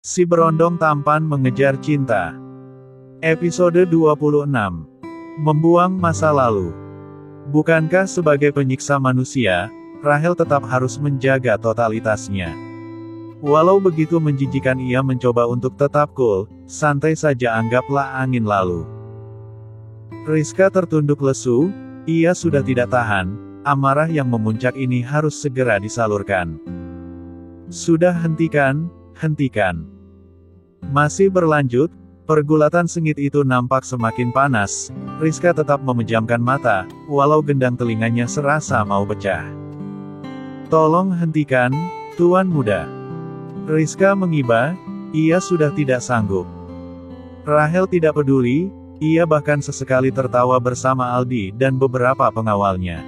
Si berondong tampan mengejar cinta. Episode 26. Membuang masa lalu. Bukankah sebagai penyiksa manusia, Rahel tetap harus menjaga totalitasnya? Walau begitu menjijikan, ia mencoba untuk tetap cool, santai saja, anggaplah angin lalu. Rizka tertunduk lesu, ia sudah tidak tahan, amarah yang memuncak ini harus segera disalurkan. Sudah, hentikan, hentikan. Masih berlanjut, pergulatan sengit itu nampak semakin panas. Rizka tetap memejamkan mata, walau gendang telinganya serasa mau pecah. Tolong hentikan, Tuan Muda. Rizka mengiba, ia sudah tidak sanggup. Rahel tidak peduli, ia bahkan sesekali tertawa bersama Aldi dan beberapa pengawalnya.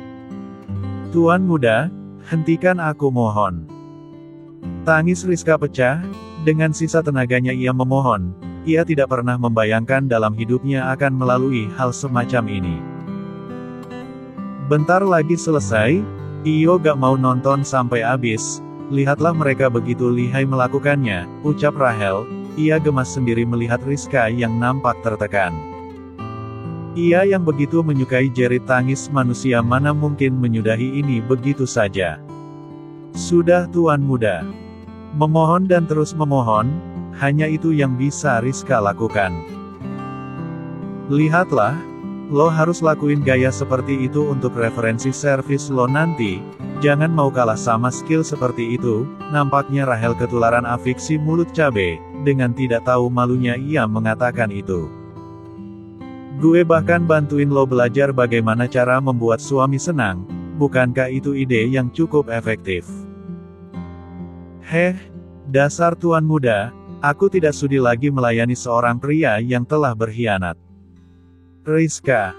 Tuan Muda, hentikan, aku mohon. Tangis Rizka pecah, dengan sisa tenaganya ia memohon. Ia tidak pernah membayangkan dalam hidupnya akan melalui hal semacam ini. Bentar lagi selesai, Iyo gak mau nonton sampai habis. Lihatlah mereka begitu lihai melakukannya, ucap Rahel. Ia gemas sendiri melihat Rizka yang nampak tertekan. Ia yang begitu menyukai jerit tangis manusia mana mungkin menyudahi ini begitu saja. Sudah, Tuan Muda. Memohon dan terus memohon, hanya itu yang bisa Rizka lakukan. Lihatlah, lo harus lakuin gaya seperti itu untuk referensi servis lo nanti, jangan mau kalah sama skill seperti itu. Nampaknya Rahel ketularan afiksi mulut cabe, dengan tidak tahu malunya ia mengatakan itu. Gue bahkan bantuin lo belajar bagaimana cara membuat suami senang, bukankah itu ide yang cukup efektif? Heh, dasar Tuan Muda, aku tidak sudi lagi melayani seorang pria yang telah berkhianat. Rizka,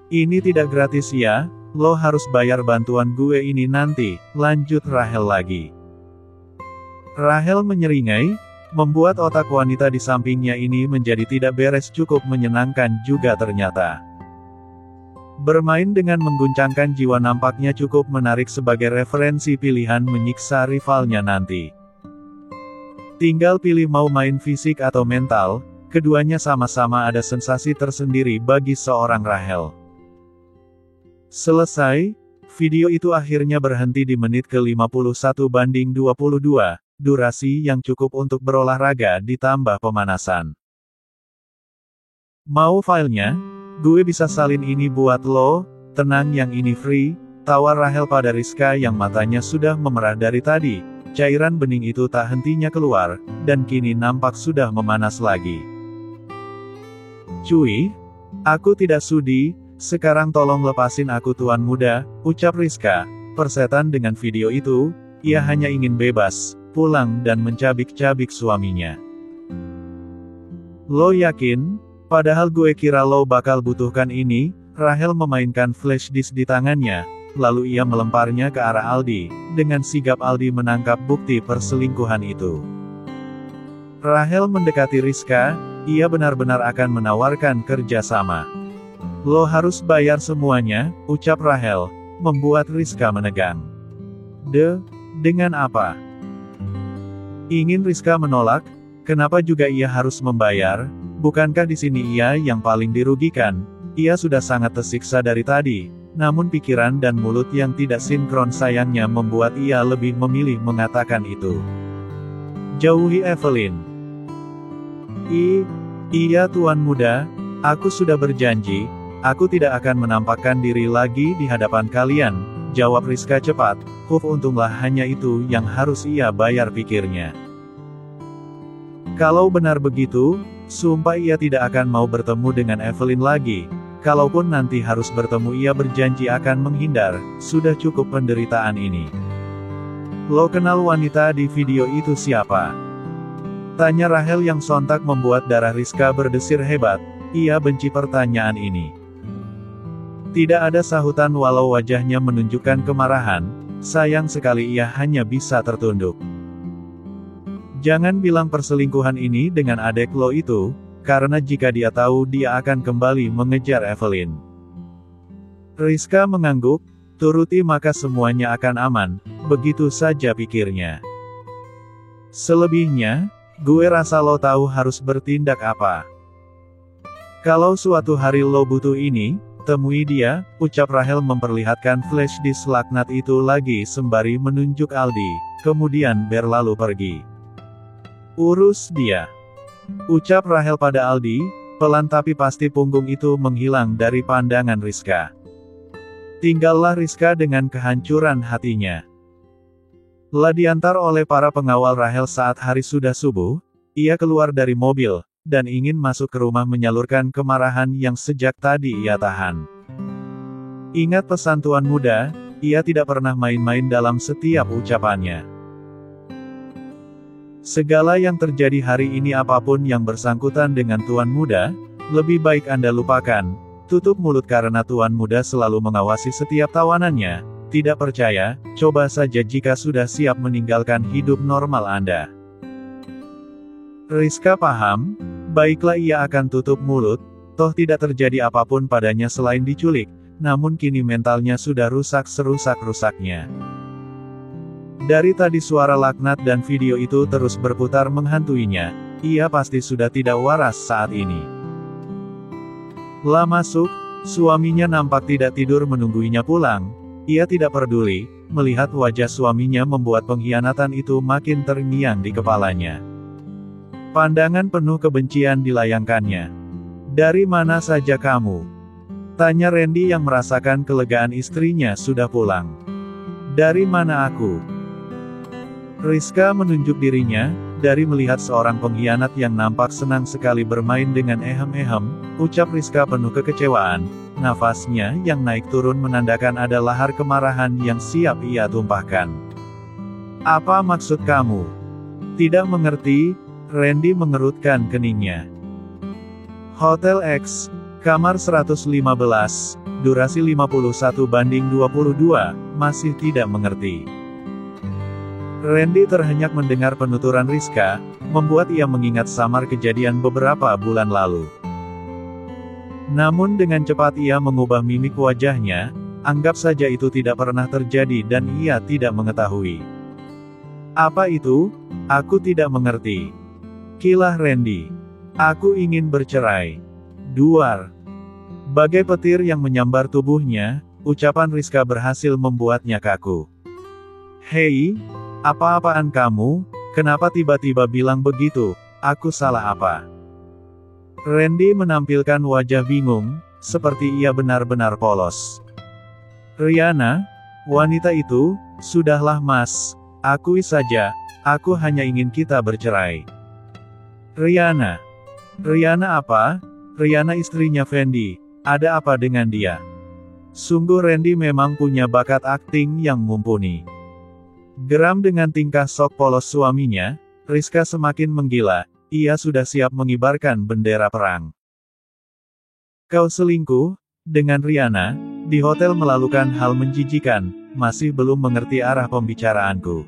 ini tidak gratis ya, lo harus bayar bantuan gue ini nanti, lanjut Rahel lagi. Rahel menyeringai, membuat otak wanita di sampingnya ini menjadi tidak beres, cukup menyenangkan juga ternyata. Bermain dengan mengguncangkan jiwa nampaknya cukup menarik sebagai referensi pilihan menyiksa rivalnya nanti. Tinggal pilih mau main fisik atau mental, keduanya sama-sama ada sensasi tersendiri bagi seorang Rahel. Selesai, video itu akhirnya berhenti di menit ke-51/22, durasi yang cukup untuk berolahraga ditambah pemanasan. Mau filenya? Gue bisa salin ini buat lo, tenang, yang ini free, tawar Rahel pada Rizka yang matanya sudah memerah dari tadi. Cairan bening itu tak hentinya keluar, dan kini nampak sudah memanas lagi. Cuy, aku tidak sudi, sekarang tolong lepasin aku Tuan Muda, ucap Rizka, persetan dengan video itu. Ia hanya ingin bebas, pulang dan mencabik-cabik suaminya. Lo yakin? Padahal gue kira lo bakal butuhkan ini. Rahel memainkan flash disk di tangannya, lalu ia melemparnya ke arah Aldi. Dengan sigap Aldi menangkap bukti perselingkuhan itu. Rahel mendekati Rizka, ia benar-benar akan menawarkan kerjasama. Lo harus bayar semuanya, ucap Rahel, membuat Rizka menegang. Dengan apa? Ingin Rizka menolak, kenapa juga ia harus membayar? Bukankah di sini ia yang paling dirugikan? Ia sudah sangat tersiksa dari tadi, namun pikiran dan mulut yang tidak sinkron sayangnya membuat ia lebih memilih mengatakan itu. Jauhi Evelyn. Iya Tuan Muda, aku sudah berjanji, aku tidak akan menampakkan diri lagi di hadapan kalian, jawab Rizka cepat. Untunglah hanya itu yang harus ia bayar, pikirnya. Kalau benar begitu, sumpah ia tidak akan mau bertemu dengan Evelyn lagi. Kalaupun nanti harus bertemu, ia berjanji akan menghindar. Sudah cukup penderitaan ini. Lo kenal wanita di video itu siapa? Tanya Rahel yang sontak membuat darah Rizka berdesir hebat. Ia benci pertanyaan ini. Tidak ada sahutan walau wajahnya menunjukkan kemarahan. Sayang sekali ia hanya bisa tertunduk. Jangan bilang perselingkuhan ini dengan adek lo itu, karena jika dia tahu dia akan kembali mengejar Evelyn. Rizka mengangguk, turuti maka semuanya akan aman, begitu saja pikirnya. Selebihnya, Gue rasa lo tahu harus bertindak apa. Kalau suatu hari lo butuh ini, temui dia, ucap Rahel memperlihatkan flash disk laknat itu lagi sembari menunjuk Aldi, kemudian berlalu pergi. Urus dia. Ucap Rahel pada Aldi, pelan tapi pasti punggung itu menghilang dari pandangan Rizka. Tinggallah Rizka dengan kehancuran hatinya. Lah diantar oleh para pengawal Rahel saat hari sudah subuh, ia keluar dari mobil, dan ingin masuk ke rumah menyalurkan kemarahan yang sejak tadi ia tahan. Ingat pesan Tuan Muda, ia tidak pernah main-main dalam setiap ucapannya. Segala yang terjadi hari ini apapun yang bersangkutan dengan Tuan Muda, lebih baik Anda lupakan, tutup mulut karena Tuan Muda selalu mengawasi setiap tawanannya. Tidak percaya, coba saja jika sudah siap meninggalkan hidup normal Anda. Rizka paham, baiklah ia akan tutup mulut, toh tidak terjadi apapun padanya selain diculik, namun kini mentalnya sudah rusak serusak-rusaknya. Dari tadi suara laknat dan video itu terus berputar menghantuinya, ia pasti sudah tidak waras saat ini. Lah masuk, suaminya nampak tidak tidur menungguinya pulang. Ia tidak peduli, melihat wajah suaminya membuat pengkhianatan itu makin terngiang di kepalanya. Pandangan penuh kebencian dilayangkannya. Dari mana saja kamu? Tanya Randy yang merasakan kelegaan istrinya sudah pulang. Dari mana aku? Rizka menunjuk dirinya, dari melihat seorang pengkhianat yang nampak senang sekali bermain dengan ehem-ehem, ucap Rizka penuh kekecewaan, nafasnya yang naik turun menandakan ada lahar kemarahan yang siap ia tumpahkan. Apa maksud kamu? Tidak mengerti, Randy mengerutkan keningnya. Hotel X, kamar 115, durasi 51:22, masih tidak mengerti. Randy terhenyak mendengar penuturan Rizka, membuat ia mengingat samar kejadian beberapa bulan lalu. Namun dengan cepat ia mengubah mimik wajahnya, anggap saja itu tidak pernah terjadi dan ia tidak mengetahui. Apa itu? Aku tidak mengerti. Kilah Randy. Aku ingin bercerai. Duar. Bagai petir yang menyambar tubuhnya, ucapan Rizka berhasil membuatnya kaku. Hei, apa-apaan kamu? Kenapa tiba-tiba bilang begitu? Aku salah apa? Randy menampilkan wajah bingung, seperti ia benar-benar polos. Riana, wanita itu, sudahlah mas, akui saja, aku hanya ingin kita bercerai. Riana. Riana apa? Riana istrinya Fendi, ada apa dengan dia? Sungguh Randy memang punya bakat akting yang mumpuni. Geram dengan tingkah sok polos suaminya, Rizka semakin menggila, ia sudah siap mengibarkan bendera perang. Kau selingkuh dengan Riana, di hotel melakukan hal menjijikan, masih belum mengerti arah pembicaraanku.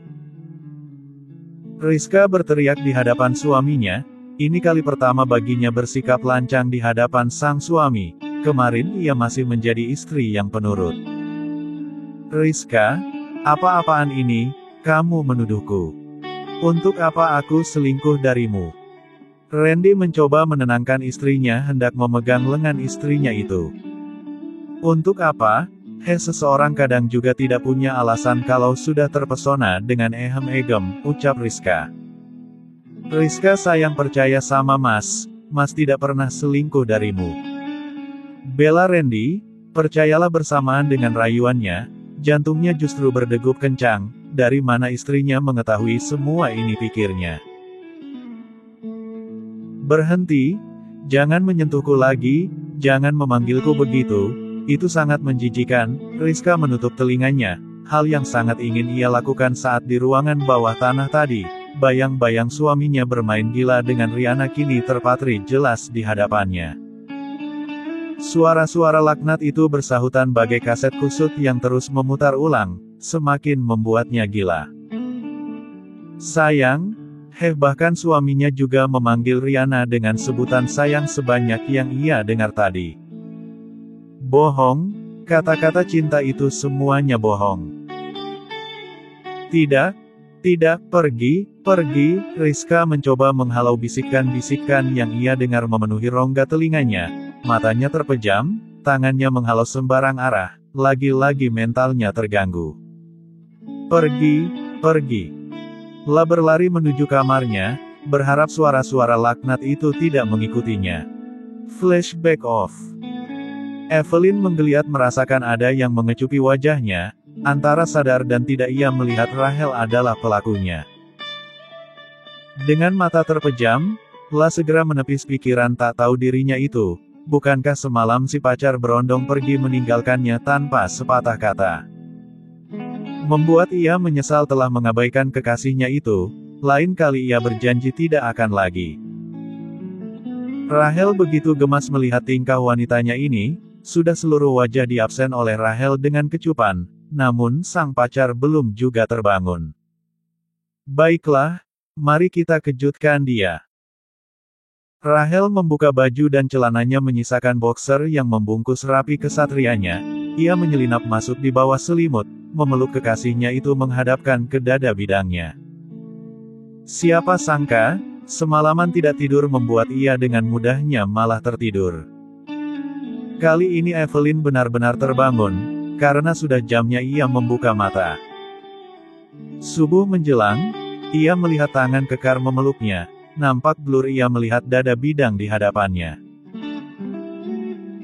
Rizka berteriak di hadapan suaminya, ini kali pertama baginya bersikap lancang di hadapan sang suami, kemarin ia masih menjadi istri yang penurut. Rizka, apa-apaan ini? Kamu menuduhku. Untuk apa aku selingkuh darimu? Randy mencoba menenangkan istrinya hendak memegang lengan istrinya itu. Untuk apa? Seseorang kadang juga tidak punya alasan kalau sudah terpesona dengan ehem-egem, ucap Rizka. Rizka sayang percaya sama mas, mas tidak pernah selingkuh darimu. Bela Randy, percayalah bersamaan dengan rayuannya, jantungnya justru berdegup kencang. Dari mana istrinya mengetahui semua ini pikirnya. Berhenti, jangan menyentuhku lagi, jangan memanggilku begitu, itu sangat menjijikan. Rizka menutup telinganya, hal yang sangat ingin ia lakukan saat di ruangan bawah tanah tadi. Bayang-bayang suaminya bermain gila dengan Riana kini terpatri jelas di hadapannya. Suara-suara laknat itu bersahutan bagai kaset kusut yang terus memutar ulang, semakin membuatnya gila. Sayang, bahkan suaminya juga memanggil Riana dengan sebutan sayang sebanyak yang ia dengar tadi. Bohong, kata-kata cinta itu semuanya bohong. Tidak, Tidak, pergi, pergi. Rizka mencoba menghalau bisikan-bisikan yang ia dengar memenuhi rongga telinganya. Matanya terpejam, tangannya menghalau sembarang arah, lagi-lagi mentalnya terganggu. Pergi, pergi. La berlari menuju kamarnya, berharap suara-suara laknat itu tidak mengikutinya. Flashback off. Evelyn menggeliat merasakan ada yang mengecupi wajahnya. Antara sadar dan tidak ia melihat Rahel adalah pelakunya. Dengan mata terpejam, La segera menepis pikiran tak tahu dirinya itu. Bukankah semalam si pacar berondong pergi meninggalkannya tanpa sepatah kata? Membuat ia menyesal telah mengabaikan kekasihnya itu. Lain kali ia berjanji tidak akan lagi. Rahel begitu gemas melihat tingkah wanitanya ini. Sudah seluruh wajah diabsen oleh Rahel dengan kecupan. Namun sang pacar belum juga terbangun. Baiklah, mari kita kejutkan dia. Rahel membuka baju dan celananya menyisakan boxer yang membungkus rapi kesatrianya. Ia menyelinap masuk di bawah selimut, memeluk kekasihnya itu menghadapkan ke dada bidangnya. Siapa sangka, semalaman tidak tidur membuat ia dengan mudahnya malah tertidur. Kali ini Evelyn benar-benar terbangun. Karena sudah jamnya ia membuka mata. Subuh menjelang, ia melihat tangan kekar memeluknya. Nampak blur ia melihat dada bidang di hadapannya.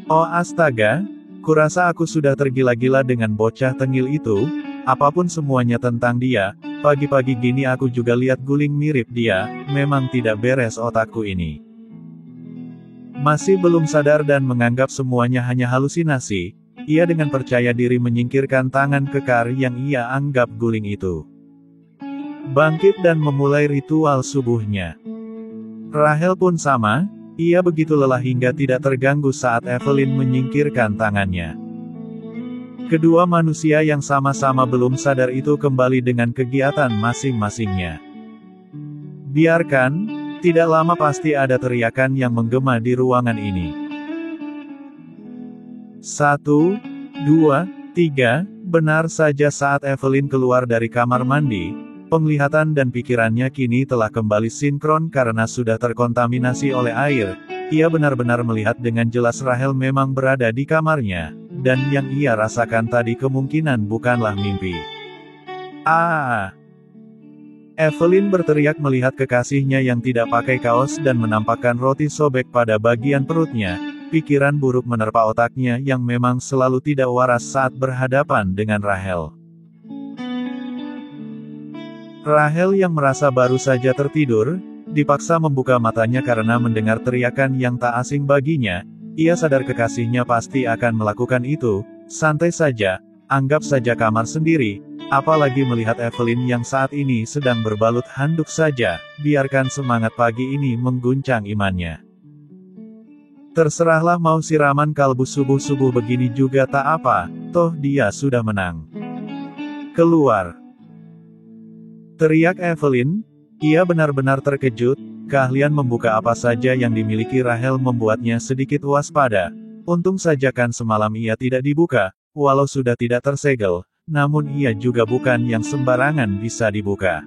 Oh astaga, kurasa aku sudah tergila-gila dengan bocah tengil itu. Apapun semuanya tentang dia, pagi-pagi gini aku juga lihat guling mirip dia. Memang tidak beres otakku ini. Masih belum sadar dan menganggap semuanya hanya halusinasi. Ia dengan percaya diri menyingkirkan tangan kekar yang ia anggap guling itu. Bangkit dan memulai ritual subuhnya. Rahel pun sama, ia begitu lelah hingga tidak terganggu saat Evelyn menyingkirkan tangannya. Kedua manusia yang sama-sama belum sadar itu kembali dengan kegiatan masing-masingnya. Biarkan, tidak lama pasti ada teriakan yang menggema di ruangan ini. 1, 2, 3, benar saja saat Evelyn keluar dari kamar mandi, penglihatan dan pikirannya kini telah kembali sinkron karena sudah terkontaminasi oleh air. Ia benar-benar melihat dengan jelas Rahel memang berada di kamarnya, dan yang ia rasakan tadi kemungkinan bukanlah mimpi. Evelyn berteriak melihat kekasihnya yang tidak pakai kaos dan menampakkan roti sobek pada bagian perutnya. Pikiran buruk menerpa otaknya yang memang selalu tidak waras saat berhadapan dengan Rahel. Rahel yang merasa baru saja tertidur, dipaksa membuka matanya karena mendengar teriakan yang tak asing baginya. Ia sadar kekasihnya pasti akan melakukan itu. Santai saja, anggap saja kamar sendiri. Apalagi melihat Evelyn yang saat ini sedang berbalut handuk saja, biarkan semangat pagi ini mengguncang imannya. Terserahlah mau siraman kalbu subuh-subuh begini juga tak apa, toh dia sudah menang. Keluar! Teriak Evelyn, ia benar-benar terkejut, keahlian membuka apa saja yang dimiliki Rahel membuatnya sedikit waspada. Untung saja kan semalam ia tidak dibuka, walau sudah tidak tersegel, namun ia juga bukan yang sembarangan bisa dibuka.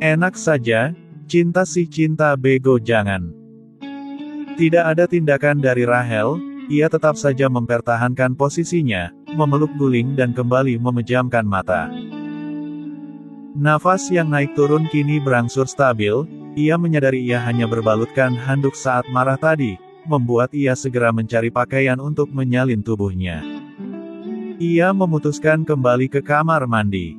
Enak saja, cinta sih cinta bego jangan. Tidak ada tindakan dari Rahel, ia tetap saja mempertahankan posisinya, memeluk guling dan kembali memejamkan mata. Nafas yang naik turun kini berangsur stabil, ia menyadari ia hanya berbalutkan handuk saat marah tadi, membuat ia segera mencari pakaian untuk menyalin tubuhnya. Ia memutuskan kembali ke kamar mandi,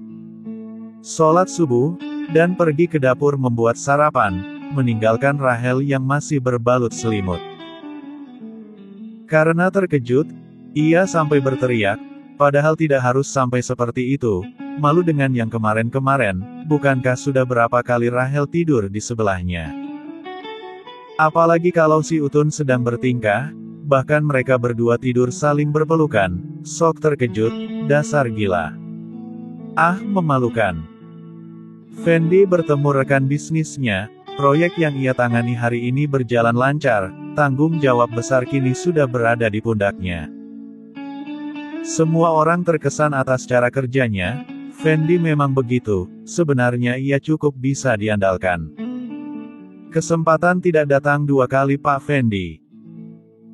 sholat subuh, dan pergi ke dapur membuat sarapan, meninggalkan Rahel yang masih berbalut selimut. Karena terkejut, ia sampai berteriak, padahal tidak harus sampai seperti itu. Malu dengan yang kemarin-kemarin, bukankah sudah berapa kali Rahel tidur di sebelahnya? Apalagi kalau si Utun sedang bertingkah, bahkan mereka berdua tidur saling berpelukan. Sok terkejut, dasar gila. Memalukan. Fendi bertemu rekan bisnisnya. Proyek yang ia tangani hari ini berjalan lancar, tanggung jawab besar kini sudah berada di pundaknya. Semua orang terkesan atas cara kerjanya. Fendi memang begitu, sebenarnya ia cukup bisa diandalkan. Kesempatan tidak datang dua kali Pak Fendi.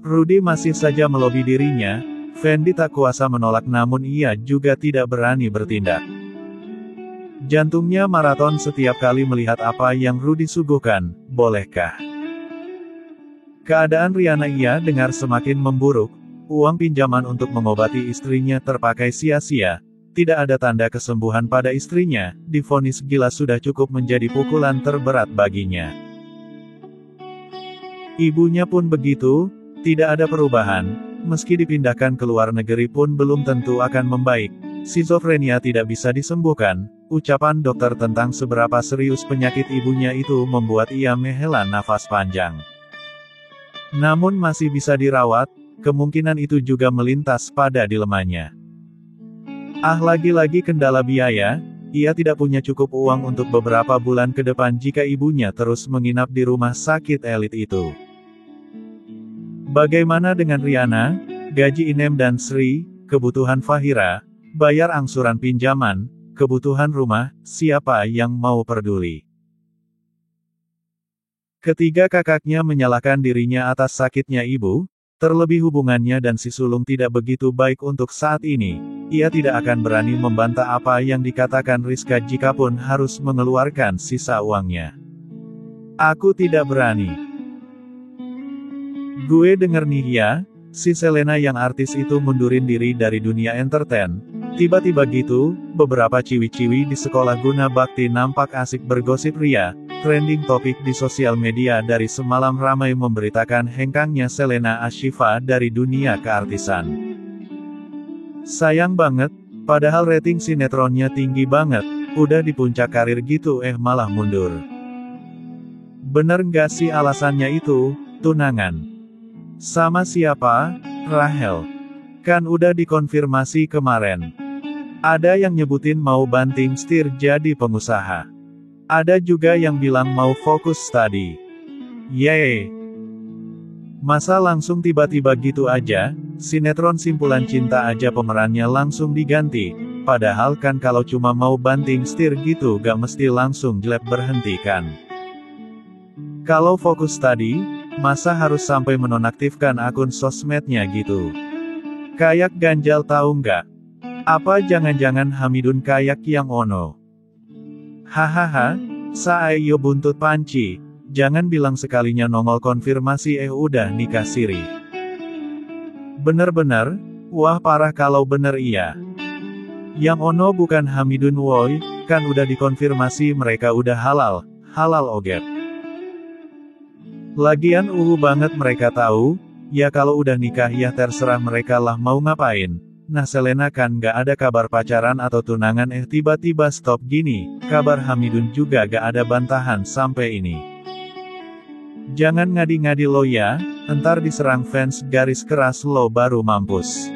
Rudy masih saja melobi dirinya, Fendi tak kuasa menolak namun ia juga tidak berani bertindak. Jantungnya maraton setiap kali melihat apa yang Rudy suguhkan, bolehkah? Keadaan Riana ia dengar semakin memburuk, uang pinjaman untuk mengobati istrinya terpakai sia-sia, tidak ada tanda kesembuhan pada istrinya, divonis gila sudah cukup menjadi pukulan terberat baginya. Ibunya pun begitu, tidak ada perubahan, meski dipindahkan ke luar negeri pun belum tentu akan membaik, skizofrenia tidak bisa disembuhkan, ucapan dokter tentang seberapa serius penyakit ibunya itu membuat ia menghela nafas panjang. Namun masih bisa dirawat, kemungkinan itu juga melintas pada dilemanya. Lagi-lagi kendala biaya, ia tidak punya cukup uang untuk beberapa bulan ke depan jika ibunya terus menginap di rumah sakit elit itu. Bagaimana dengan Riana, gaji Inem dan Sri, kebutuhan Fahira, bayar angsuran pinjaman, kebutuhan rumah, siapa yang mau peduli? Ketiga kakaknya menyalahkan dirinya atas sakitnya ibu, terlebih hubungannya dan si sulung tidak begitu baik untuk saat ini, ia tidak akan berani membantah apa yang dikatakan Rizka jikapun harus mengeluarkan sisa uangnya. Aku tidak berani. Gue denger nih ya, si Selena yang artis itu mundurin diri dari dunia entertain. Tiba-tiba gitu, beberapa ciwi-ciwi di sekolah guna bakti nampak asik bergosip ria. Trending topik di sosial media dari semalam ramai memberitakan hengkangnya Selena Ashifa dari dunia keartisan. Sayang banget, padahal rating sinetronnya tinggi banget, udah di puncak karir gitu malah mundur. Bener nggak sih alasannya itu, tunangan? Sama siapa? Rahel. Kan udah dikonfirmasi kemarin. Ada yang nyebutin mau banting setir jadi pengusaha. Ada juga yang bilang mau fokus studi. Yeay. Masa langsung tiba-tiba gitu aja, sinetron Simpulan Cinta aja pemerannya langsung diganti. Padahal kan kalau cuma mau banting setir gitu gak mesti langsung jelek berhenti kan. Kalau fokus studi, masa harus sampai menonaktifkan akun sosmednya gitu? Kayak ganjal tahu nggak? Apa jangan-jangan Hamidun kayak yang ono? Hahaha, Saayo buntut panci, jangan bilang sekalinya nongol konfirmasi udah nikah siri. Bener-bener, wah parah kalau bener iya. Yang ono bukan Hamidun woi, kan udah dikonfirmasi mereka udah halal ogep. Lagian banget mereka tahu, ya kalau udah nikah ya terserah mereka lah mau ngapain. Nah Selena kan gak ada kabar pacaran atau tunangan tiba-tiba stop gini, kabar Hamidun juga gak ada bantahan sampai ini. Jangan ngadi-ngadi lo ya, entar diserang fans garis keras lo baru mampus.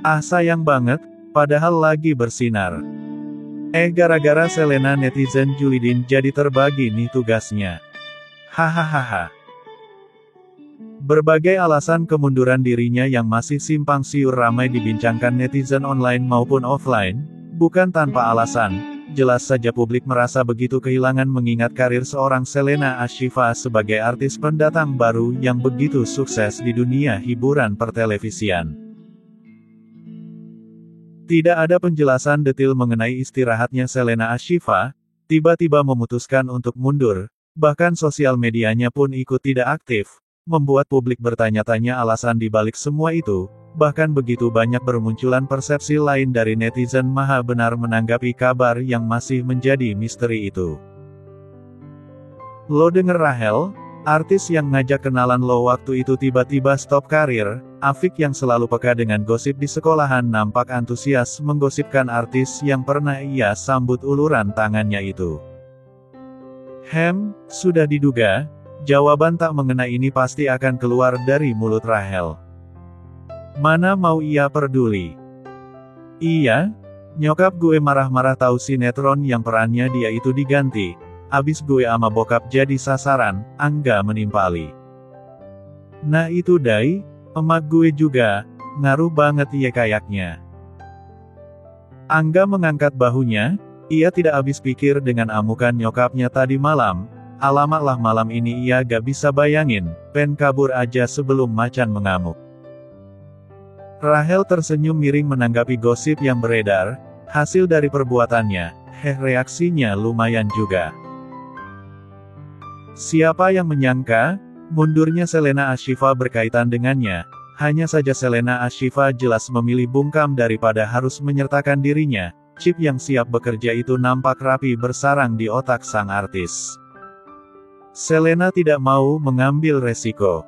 Sayang banget, padahal lagi bersinar. Gara-gara Selena netizen julidin jadi terbagi nih tugasnya. Hahaha. Berbagai alasan kemunduran dirinya yang masih simpang siur ramai dibincangkan netizen online maupun offline, bukan tanpa alasan, jelas saja publik merasa begitu kehilangan mengingat karir seorang Selena Ashifa sebagai artis pendatang baru yang begitu sukses di dunia hiburan pertelevisian. Tidak ada penjelasan detail mengenai istirahatnya Selena Ashifa, tiba-tiba memutuskan untuk mundur, bahkan sosial medianya pun ikut tidak aktif. Membuat publik bertanya-tanya alasan di balik semua itu, bahkan begitu banyak bermunculan persepsi lain dari netizen maha benar menanggapi kabar yang masih menjadi misteri itu. Lo denger Rahel, artis yang ngajak kenalan lo waktu itu tiba-tiba stop karir, Afik yang selalu peka dengan gosip di sekolahan nampak antusias menggosipkan artis yang pernah ia sambut uluran tangannya itu. Sudah diduga. Jawaban tak mengena ini pasti akan keluar dari mulut Rahel. Mana mau ia peduli? Iya, nyokap gue marah-marah tahu sinetron yang perannya dia itu diganti. Abis gue ama bokap jadi sasaran, Angga menimpali. Nah itu Dai, emak gue juga, ngaruh banget ya kayaknya. Angga mengangkat bahunya, ia tidak habis pikir dengan amukan nyokapnya tadi malam. Alamaklah malam ini ia gak bisa bayangin, pengen kabur aja sebelum macan mengamuk. Rahel tersenyum miring menanggapi gosip yang beredar, hasil dari perbuatannya, reaksinya lumayan juga. Siapa yang menyangka, mundurnya Selena Ashifa berkaitan dengannya, hanya saja Selena Ashifa jelas memilih bungkam daripada harus menyertakan dirinya, chip yang siap bekerja itu nampak rapi bersarang di otak sang artis. Selena tidak mau mengambil resiko.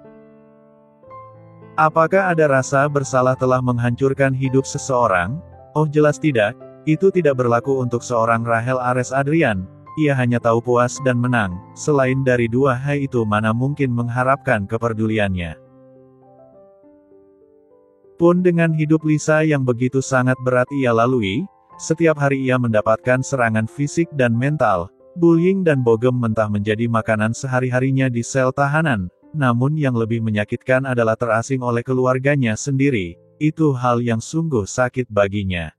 Apakah ada rasa bersalah telah menghancurkan hidup seseorang? Oh jelas tidak, itu tidak berlaku untuk seorang Rachel Ares Adrian, ia hanya tahu puas dan menang, selain dari dua hal itu mana mungkin mengharapkan kepeduliannya. Pun dengan hidup Lisa yang begitu sangat berat ia lalui, setiap hari ia mendapatkan serangan fisik dan mental, bullying dan bogem mentah menjadi makanan sehari-harinya di sel tahanan, namun yang lebih menyakitkan adalah terasing oleh keluarganya sendiri, itu hal yang sungguh sakit baginya.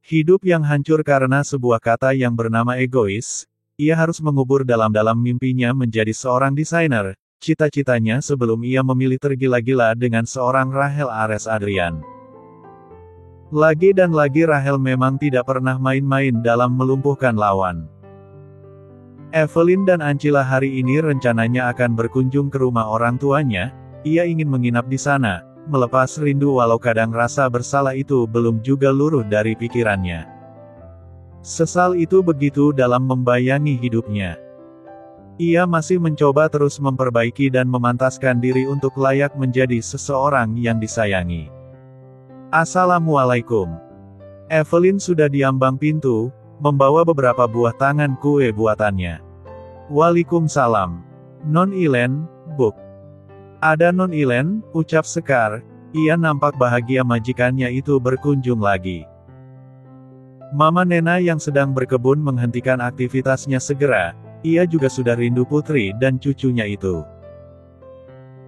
Hidup yang hancur karena sebuah kata yang bernama egois, ia harus mengubur dalam-dalam mimpinya menjadi seorang desainer, cita-citanya sebelum ia memilih tergila-gila dengan seorang Rachel Ares Adrian. Lagi dan lagi Rachel memang tidak pernah main-main dalam melumpuhkan lawan. Evelyn dan Ancila hari ini rencananya akan berkunjung ke rumah orang tuanya, ia ingin menginap di sana, melepas rindu walau kadang rasa bersalah itu belum juga luruh dari pikirannya. Sesal itu begitu dalam membayangi hidupnya. Ia masih mencoba terus memperbaiki dan memantaskan diri untuk layak menjadi seseorang yang disayangi. Assalamualaikum. Evelyn sudah di ambang pintu, membawa beberapa buah tangan kue buatannya. Waalaikumsalam. Non Ilen, Buk. Ada Non Ilen, ucap Sekar, ia nampak bahagia majikannya itu berkunjung lagi. Mama Nena yang sedang berkebun menghentikan aktivitasnya segera, ia juga sudah rindu putri dan cucunya itu.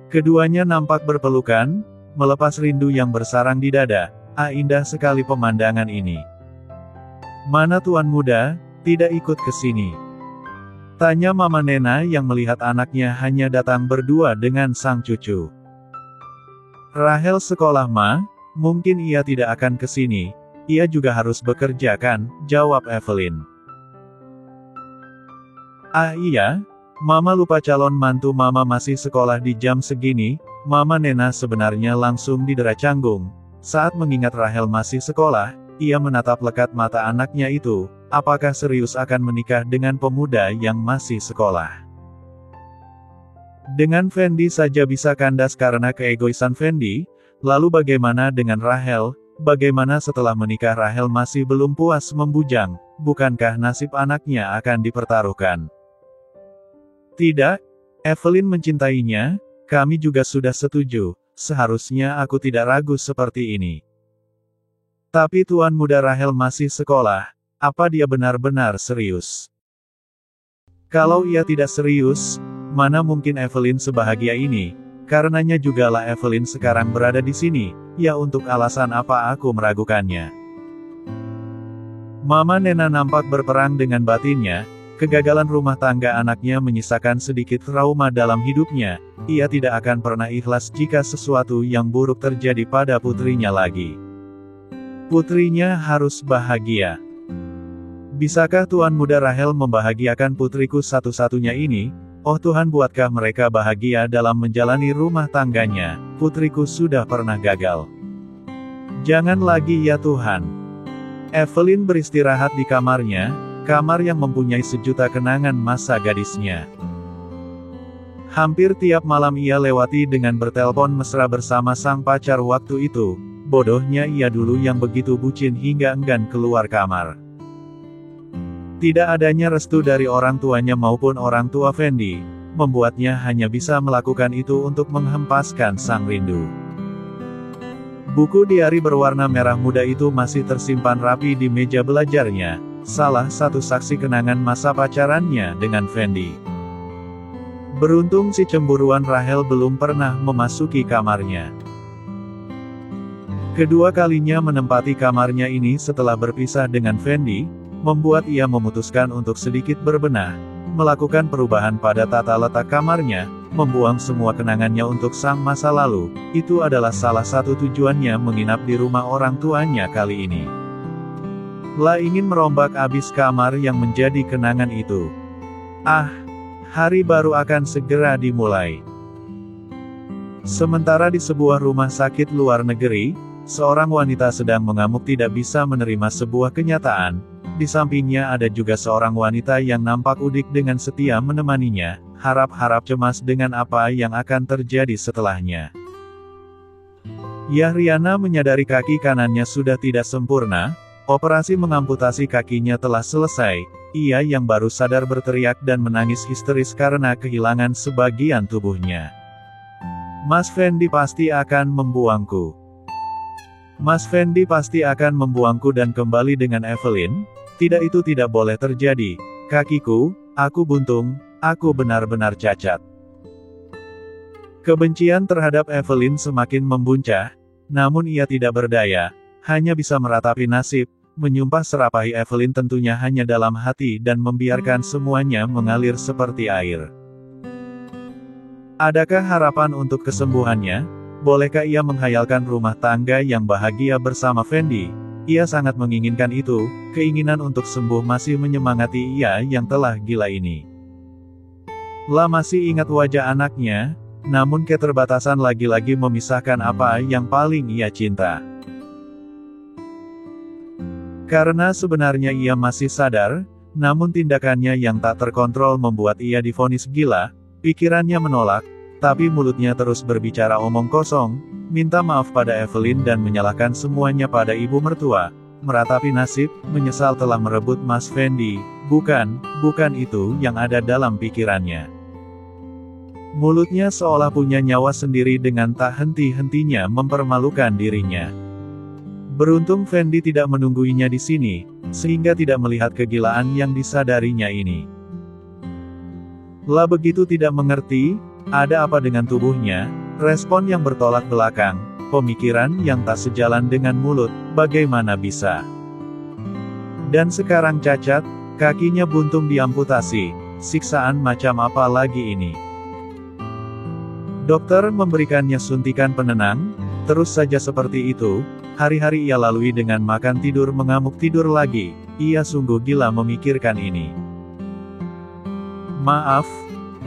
Keduanya nampak berpelukan, melepas rindu yang bersarang di dada. Indah sekali pemandangan ini. Mana tuan muda, tidak ikut ke sini? Tanya Mama Nena yang melihat anaknya hanya datang berdua dengan sang cucu. Rachel sekolah ma, mungkin ia tidak akan ke sini, ia juga harus bekerja kan, jawab Evelyn. Iya, Mama lupa calon mantu Mama masih sekolah di jam segini. Mama Nena sebenarnya langsung didera canggung. Saat mengingat Rachel masih sekolah, ia menatap lekat mata anaknya itu, apakah serius akan menikah dengan pemuda yang masih sekolah? Dengan Fendi saja bisa kandas karena keegoisan Fendi, lalu bagaimana dengan Rachel? Bagaimana setelah menikah Rachel masih belum puas membujang, bukankah nasib anaknya akan dipertaruhkan? Tidak, Evelyn mencintainya. Kami juga sudah setuju, seharusnya aku tidak ragu seperti ini. Tapi tuan muda Rachel masih sekolah, apa dia benar-benar serius? Kalau ia tidak serius, mana mungkin Evelyn sebahagia ini? Karenanya jugalah Evelyn sekarang berada di sini, ya untuk alasan apa aku meragukannya. Mama Nena nampak berperang dengan batinnya. Kegagalan rumah tangga anaknya menyisakan sedikit trauma dalam hidupnya, ia tidak akan pernah ikhlas jika sesuatu yang buruk terjadi pada putrinya lagi. Putrinya harus bahagia. Bisakah tuan muda Rachel membahagiakan putriku satu-satunya ini? Oh Tuhan, buatkah mereka bahagia dalam menjalani rumah tangganya? Putriku sudah pernah gagal. Jangan lagi ya Tuhan. Evelyn beristirahat di kamarnya, kamar yang mempunyai sejuta kenangan masa gadisnya. Hampir tiap malam ia lewati dengan bertelpon mesra bersama sang pacar waktu itu. Bodohnya ia dulu yang begitu bucin hingga enggan keluar kamar. Tidak adanya restu dari orang tuanya maupun orang tua Fendi, membuatnya hanya bisa melakukan itu untuk menghempaskan sang rindu. Buku diari berwarna merah muda itu masih tersimpan rapi di meja belajarnya, salah satu saksi kenangan masa pacarannya dengan Fendi. Beruntung si cemburuan Rachel belum pernah memasuki kamarnya. Kedua kalinya menempati kamarnya ini setelah berpisah dengan Fendi, membuat ia memutuskan untuk sedikit berbenah, melakukan perubahan pada tata letak kamarnya, membuang semua kenangannya untuk sang masa lalu. Itu adalah salah satu tujuannya menginap di rumah orang tuanya kali ini. La ingin merombak abis kamar yang menjadi kenangan itu. Hari baru akan segera dimulai. Sementara di sebuah rumah sakit luar negeri, seorang wanita sedang mengamuk tidak bisa menerima sebuah kenyataan. Di sampingnya ada juga seorang wanita yang nampak udik dengan setia menemaninya, harap-harap cemas dengan apa yang akan terjadi setelahnya. Yahriana menyadari kaki kanannya sudah tidak sempurna, operasi mengamputasi kakinya telah selesai, ia yang baru sadar berteriak dan menangis histeris karena kehilangan sebagian tubuhnya. Mas Fendi pasti akan membuangku. Mas Fendi pasti akan membuangku dan kembali dengan Evelyn. Tidak, itu tidak boleh terjadi. Kakiku, aku buntung, aku benar-benar cacat. Kebencian terhadap Evelyn semakin membuncah, namun ia tidak berdaya, hanya bisa meratapi nasib, menyumpah serapahi Evelyn tentunya hanya dalam hati dan membiarkan semuanya mengalir seperti air. Adakah harapan untuk kesembuhannya? Bolehkah ia menghayalkan rumah tangga yang bahagia bersama Fendi? Ia sangat menginginkan itu, keinginan untuk sembuh masih menyemangati ia yang telah gila ini. La masih ingat wajah anaknya, namun keterbatasan lagi-lagi memisahkan apa yang paling ia cinta. Karena sebenarnya ia masih sadar, namun tindakannya yang tak terkontrol membuat ia divonis gila, pikirannya menolak, tapi mulutnya terus berbicara omong kosong, minta maaf pada Evelyn dan menyalahkan semuanya pada ibu mertua, meratapi nasib, menyesal telah merebut Mas Fendi. Bukan itu yang ada dalam pikirannya. Mulutnya seolah punya nyawa sendiri dengan tak henti-hentinya mempermalukan dirinya. Beruntung Fendi tidak menungguinya di sini, sehingga tidak melihat kegilaan yang disadarinya ini. La begitu tidak mengerti, ada apa dengan tubuhnya, respon yang bertolak belakang, pemikiran yang tak sejalan dengan mulut, bagaimana bisa. Dan sekarang cacat, kakinya buntung diamputasi, siksaan macam apa lagi ini? Dokter memberikannya suntikan penenang, terus saja seperti itu, hari-hari ia lalui dengan makan tidur mengamuk tidur lagi, ia sungguh gila memikirkan ini. Maaf,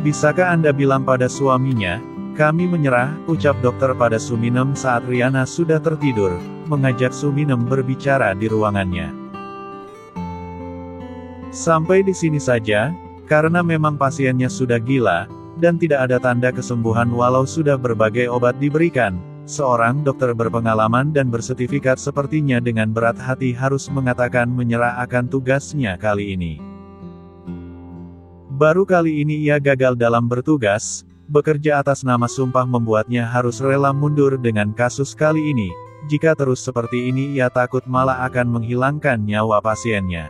bisakah Anda bilang pada suaminya, kami menyerah, ucap dokter pada Suminem saat Riana sudah tertidur, mengajak Suminem berbicara di ruangannya. Sampai di sini saja, karena memang pasiennya sudah gila, dan tidak ada tanda kesembuhan walau sudah berbagai obat diberikan, seorang dokter berpengalaman dan bersertifikat sepertinya dengan berat hati harus mengatakan menyerah akan tugasnya kali ini. Baru kali ini ia gagal dalam bertugas, bekerja atas nama sumpah membuatnya harus rela mundur dengan kasus kali ini, jika terus seperti ini ia takut malah akan menghilangkan nyawa pasiennya.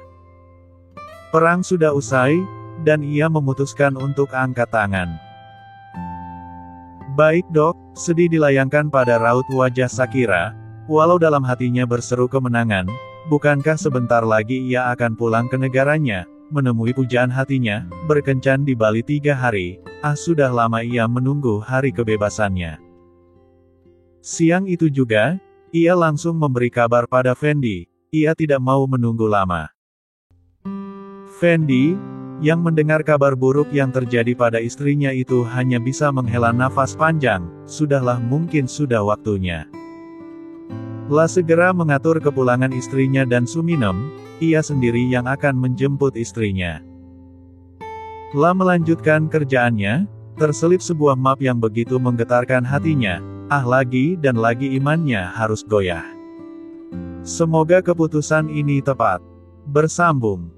Perang sudah usai, dan ia memutuskan untuk angkat tangan. Baik dok, sedih dilayangkan pada raut wajah Shakira, walau dalam hatinya berseru kemenangan, bukankah sebentar lagi ia akan pulang ke negaranya, menemui pujaan hatinya, berkencan di Bali 3 hari, sudah lama ia menunggu hari kebebasannya. Siang itu juga, ia langsung memberi kabar pada Fendi, ia tidak mau menunggu lama. Fendi, yang mendengar kabar buruk yang terjadi pada istrinya itu hanya bisa menghela nafas panjang, sudahlah mungkin sudah waktunya. La segera mengatur kepulangan istrinya dan Suminem, ia sendiri yang akan menjemput istrinya. La melanjutkan kerjaannya, terselip sebuah map yang begitu menggetarkan hatinya, lagi dan lagi imannya harus goyah. Semoga keputusan ini tepat. Bersambung.